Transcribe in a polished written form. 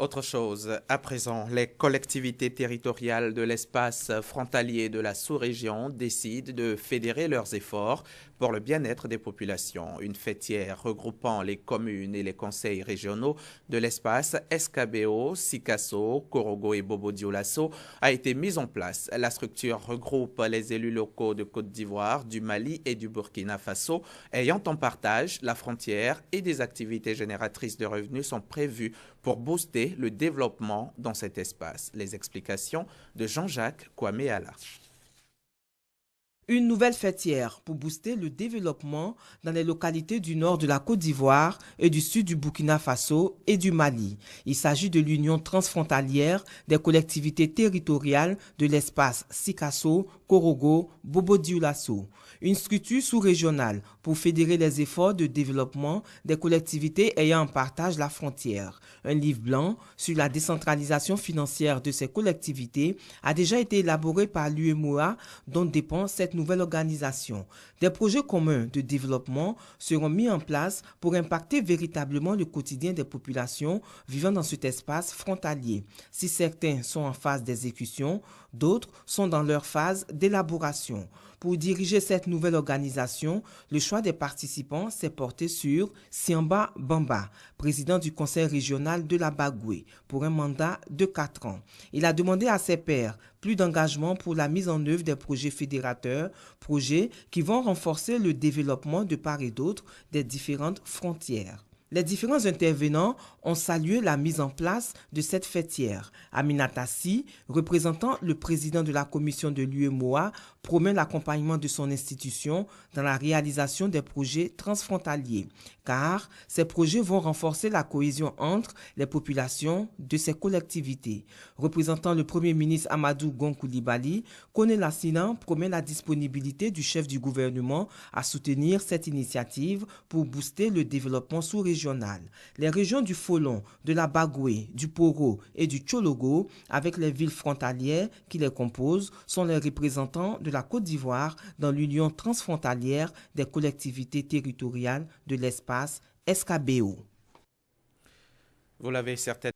Autre chose, à présent, les collectivités territoriales de l'espace frontalier de la sous-région décident de fédérer leurs efforts pour le bien-être des populations. Une fêtière regroupant les communes et les conseils régionaux de l'espace SKBO, Sikasso, Korogo et Bobo-Dioulasso a été mise en place. La structure regroupe les élus locaux de Côte d'Ivoire, du Mali et du Burkina Faso ayant en partage la frontière, et des activités génératrices de revenus sont prévues pour booster le développement dans cet espace. Les explications de Jean-Jacques Kwameala. Une nouvelle fêtière pour booster le développement dans les localités du nord de la Côte d'Ivoire et du sud du Burkina Faso et du Mali. Il s'agit de l'union transfrontalière des collectivités territoriales de l'espace Sikasso, Korogo, Bobo-Dioulasso. Une structure sous-régionale pour fédérer les efforts de développement des collectivités ayant en partage la frontière. Un livre blanc sur la décentralisation financière de ces collectivités a déjà été élaboré par l'UEMOA, dont dépend cette nouvelle organisation. Des projets communs de développement seront mis en place pour impacter véritablement le quotidien des populations vivant dans cet espace frontalier. Si certains sont en phase d'exécution, d'autres sont dans leur phase d'élaboration. Pour diriger cette nouvelle organisation, le choix des participants s'est porté sur Siamba Bamba, président du conseil régional de la Bagoué, pour un mandat de 4 ans. Il a demandé à ses pairs plus d'engagement pour la mise en œuvre des projets fédérateurs, projets qui vont renforcer le développement de part et d'autre des différentes frontières. Les différents intervenants ont salué la mise en place de cette fêtière. Aminata Si, représentant le président de la commission de l'UEMOA, promet l'accompagnement de son institution dans la réalisation des projets transfrontaliers, car ces projets vont renforcer la cohésion entre les populations de ces collectivités. Représentant le Premier ministre Amadou Gon Coulibaly, Koné Lassina promet la disponibilité du chef du gouvernement à soutenir cette initiative pour booster le développement sous-régional. Les régions du Folon, de la Bagoué, du Poro et du Tchologo, avec les villes frontalières qui les composent, sont les représentants de la Côte d'Ivoire dans l'union transfrontalière des collectivités territoriales de l'espace SKBO. Vous l'avez certainement